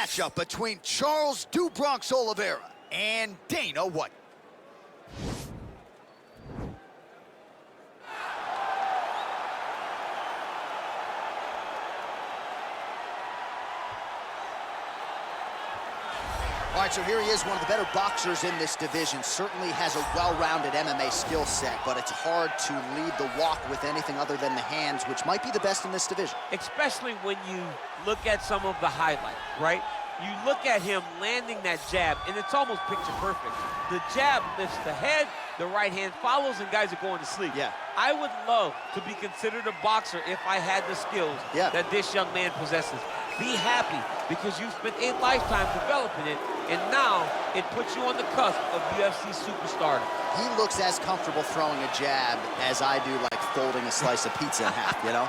matchup between Charles "Do Bronx" Oliveira and Dana White. All right, so here he is, one of the better boxers in this division. Certainly has a well-rounded MMA skill set, but it's hard to lead the walk with anything other than the hands, which might be the best in this division. Especially when you look at some of the highlights, right? You look at him landing that jab, and it's almost picture perfect. The jab lifts the head, the right hand follows, and guys are going to sleep. Yeah. I would love to be considered a boxer if I had the skills that this young man possesses. Be happy, because you've spent a lifetime developing it, and now it puts you on the cusp of UFC superstardom. He looks as comfortable throwing a jab as I do, like folding a slice of pizza in half, you know?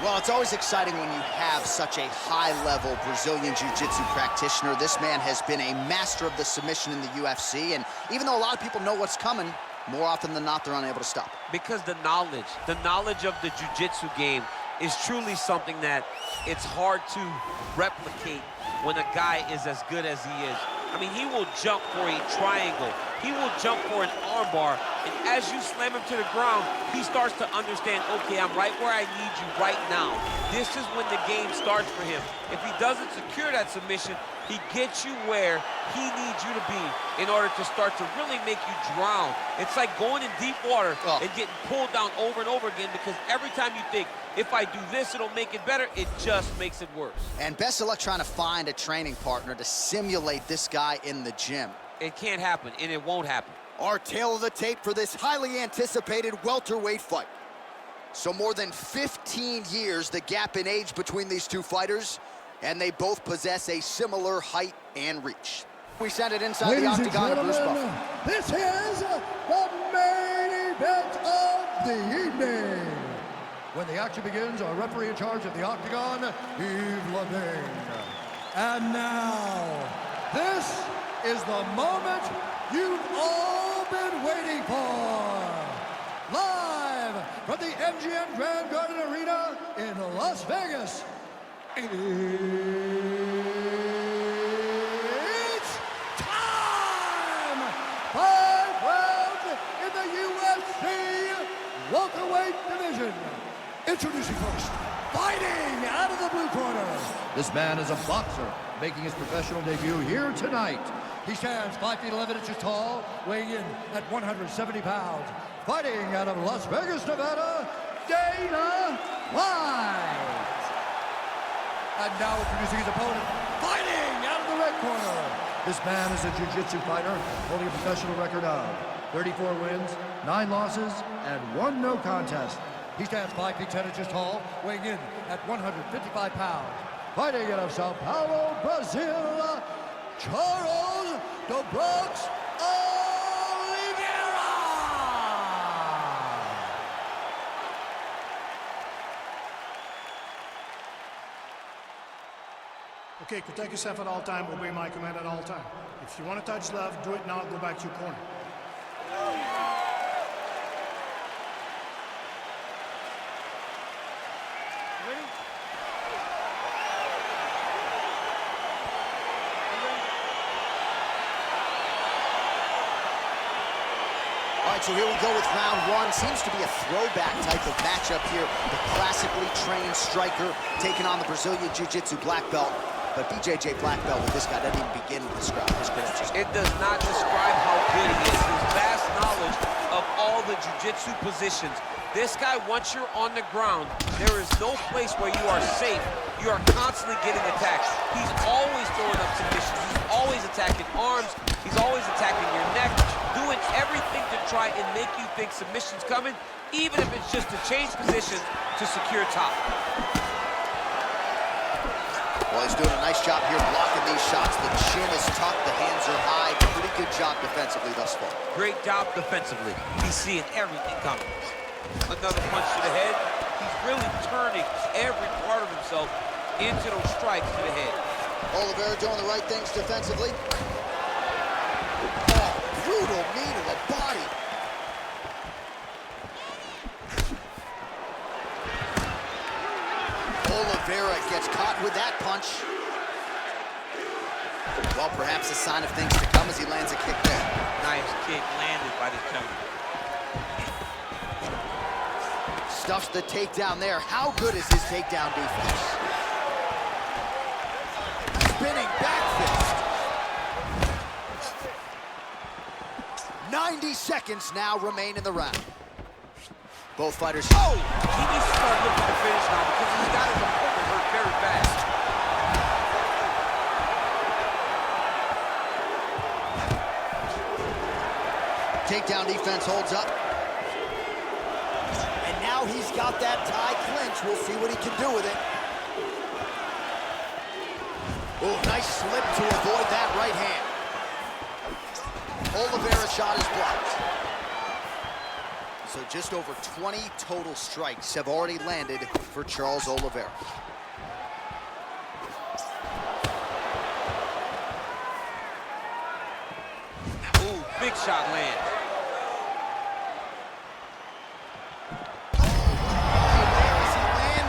Well, it's always exciting when you have such a high-level Brazilian Jiu-Jitsu practitioner. This man has been a master of the submission in the UFC, and even though a lot of people know what's coming, more often than not, they're unable to stop it. Because the knowledge of the Jiu-Jitsu game is truly something that it's hard to replicate when a guy is as good as he is. I mean, he will jump for a triangle. He will jump for an armbar, and as you slam him to the ground, he starts to understand, okay, I'm right where I need you right now. This is when the game starts for him. If he doesn't secure that submission, he gets you where he needs you to be in order to start to really make you drown. It's like going in deep water and getting pulled down over and over again, because every time you think, if I do this, it'll make it better, it just makes it worse. And best of luck trying to find a training partner to simulate this guy in the gym. It can't happen, and it won't happen. Our tail of the tape for this highly anticipated welterweight fight. So more than 15 years, the gap in age between these two fighters, and they both possess a similar height and reach. We send it inside the octagon of Bruce Buffer. This is the main event of the evening. When the action begins, our referee in charge of the octagon, Yves Lavigne. And now, this is the moment you've all been waiting for. Live from the MGM Grand Garden Arena in Las Vegas. It's time! 5 rounds in the UFC welterweight division. Introducing first, fighting out of the blue corner. This man is a boxer, making his professional debut here tonight. He stands 5 feet 11 inches tall, weighing in at 170 pounds. Fighting out of Las Vegas, Nevada, Dana White. And now introducing his opponent, fighting out of the red corner. This man is a jiu-jitsu fighter, holding a professional record of 34 wins, 9 losses, and 1 no contest. He stands 5 feet 10 inches tall, weighing in at 155 pounds. Fighting out of Sao Paulo, Brazil, Charles "Do Bronx" Oliveira. Okay, protect yourself at all time, obey my command at all time. If you want to touch love, do it now, go back to your corner. All right, so here we go with round 1. Seems to be a throwback type of matchup here. The classically trained striker taking on the Brazilian Jiu-Jitsu black belt. But BJJ black belt with this guy doesn't even begin to describe his credentials. It does not describe how good he is. His vast knowledge of all the jiu-jitsu positions. This guy, once you're on the ground, there is no place where you are safe. You are constantly getting attacked. He's always throwing up submissions. He's always attacking arms. He's always attacking your neck, doing everything to try and make you think submission's coming, even if it's just to change positions to secure top. Well, he's doing a nice job here blocking these shots. The chin is tucked, the hands are high. Pretty good job defensively thus far. Great job defensively. He's seeing everything coming. Another punch to the head. He He's really turning every part of himself into those strikes to the head. Oliveira doing the right things defensively. Oh, brutal knee to the body. Oliveira gets caught with that punch. Well, perhaps a sign of things to come as he lands a kick there. Nice kick landed by the gentleman. Stuffs the takedown there. How good is his takedown defense? Spinning back fist. 90 seconds now remain in the round. Both fighters. Oh! He needs to start looking to finish now because he's got his opponent hurt very bad. Takedown defense holds up. And now he's got that tie clinch. We'll see what he can do with it. Oh, nice slip to avoid that right hand. Oliveira's shot is blocked. So just over 20 total strikes have already landed for Charles Oliveira. Ooh, big shot lands.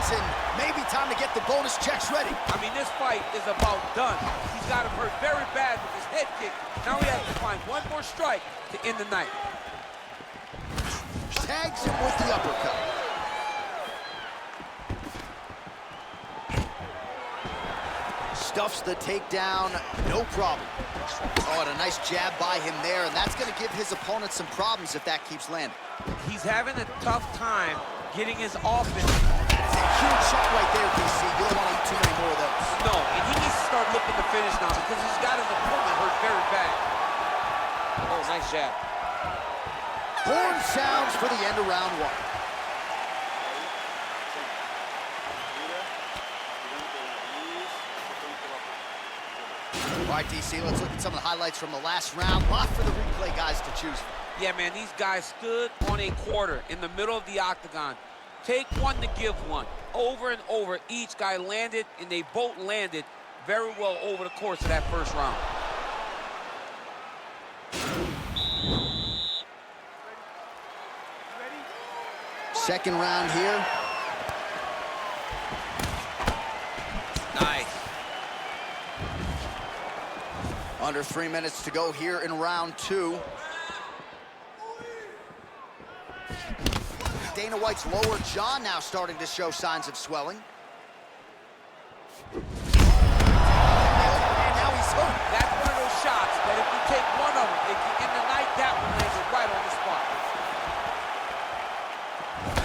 And maybe time to get the bonus checks ready. I mean, this fight is about done. He's got him hurt very bad with his head kick. Now he has to find one more strike to end the night. Tags him with the uppercut. Stuffs the takedown, no problem. Oh, and a nice jab by him there, and that's going to give his opponent some problems if that keeps landing. He's having a tough time getting his offense. It's a huge shot right there, DC. You don't want to eat too many more of those. No, and he needs to start looking to finish now because he's got his opponent hurt very bad. Oh, nice jab. Horn sounds for the end of round one. All right, DC, let's look at some of the highlights from the last round. Lot for the replay guys to choose from. Yeah, man, these guys stood on a quarter in the middle of the octagon. Take one to give one. Over and over, each guy landed, and they both landed very well over the course of that first round. Second round here. Nice. Under 3 minutes to go here in round two. Dana White's lower jaw now starting to show signs of swelling. And now he's hurt. That's one of those shots that if you take one of them, if you end the night, that one lands right on the spot.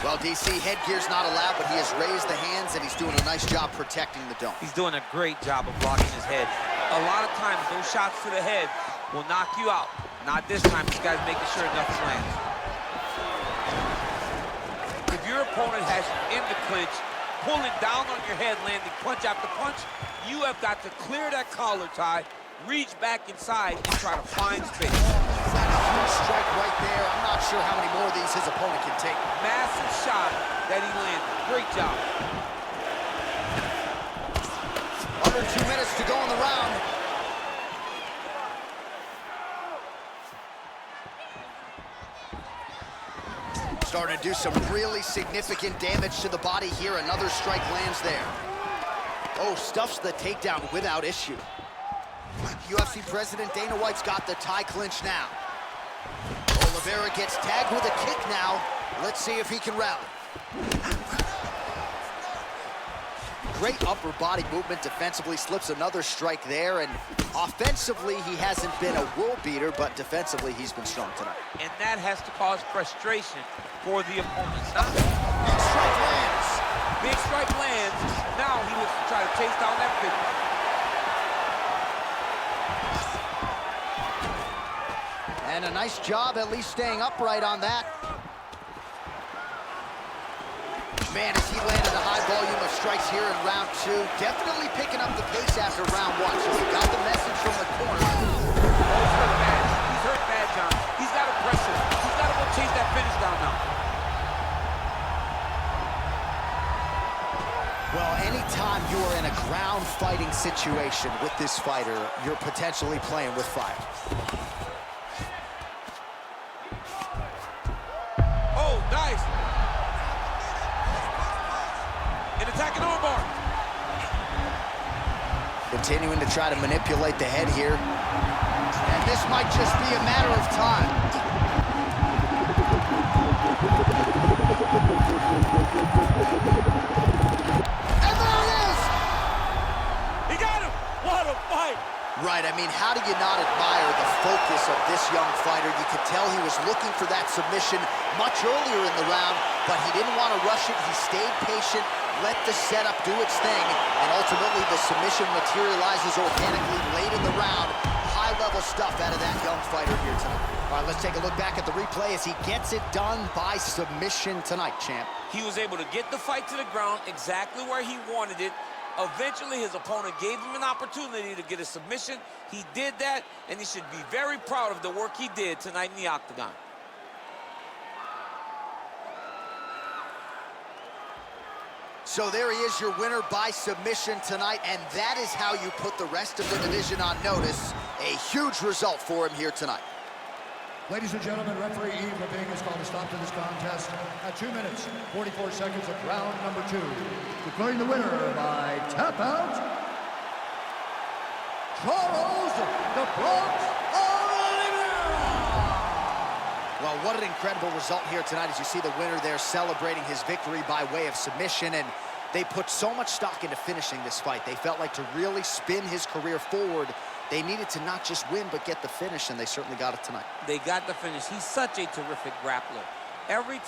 Well, DC, headgear's not allowed, but he has raised the hands, and he's doing a nice job protecting the dome. He's doing a great job of blocking his head. A lot of times, those shots to the head will knock you out. Not this time. This guy's making sure nothing lands. If your opponent has you in the clinch, pulling down on your head, landing punch after punch, you have got to clear that collar tie, reach back inside, and try to find space. That's a huge strike right there. I'm not sure how many more of these his opponent can take. Massive shot that he landed. Great job. Under 2 minutes to go in the round. Starting to do some really significant damage to the body here. Another strike lands there. Oh, stuffs the takedown without issue. UFC President Dana White's got the tie clinch now. Oliveira gets tagged with a kick now. Let's see if he can rally. Great upper body movement defensively, slips another strike there, and offensively he hasn't been a world beater, but defensively he's been strong tonight. And that has to cause frustration for the opponent. Big strike lands. Big strike lands. Now he looks to try to chase down that victory. And a nice job at least staying upright on that. Man, as he landed a high volume of strikes here in round two, definitely picking up the pace after round one. So we got the message from the corner. He's hurt bad. He's hurt bad, John. He's got to press him. He's got to go chase that finish down now. situation with this fighter, you're potentially playing with fire. Oh, nice. An attacking armbar. Continuing to try to manipulate the head here. And this might just be a matter of time. And there it is! He got him! What a fight! Right, I mean, how do you not admire the focus of this young fighter? You could tell he was looking for that submission much earlier in the round, but he didn't want to rush it. He stayed patient, let the setup do its thing, and ultimately the submission materializes organically late in the round. High-level stuff out of that young fighter here tonight. All right, let's take a look back at the replay as he gets it done by submission tonight, champ. He was able to get the fight to the ground exactly where he wanted it. Eventually, his opponent gave him an opportunity to get a submission. He did that, and he should be very proud of the work he did tonight in the octagon. So there he is, your winner by submission tonight, and that is how you put the rest of the division on notice. A huge result for him here tonight. Ladies and gentlemen, referee Yves Lavigne has called a stop to this contest at 2 minutes, 44 seconds of round number 2. Declaring the winner by tap out, Charles the Bronx Oliveira! Well, what an incredible result here tonight as you see the winner there celebrating his victory by way of submission, and they put so much stock into finishing this fight. They felt like to really spin his career forward, they needed to not just win, but get the finish, and they certainly got it tonight. They got the finish. He's such a terrific grappler. Every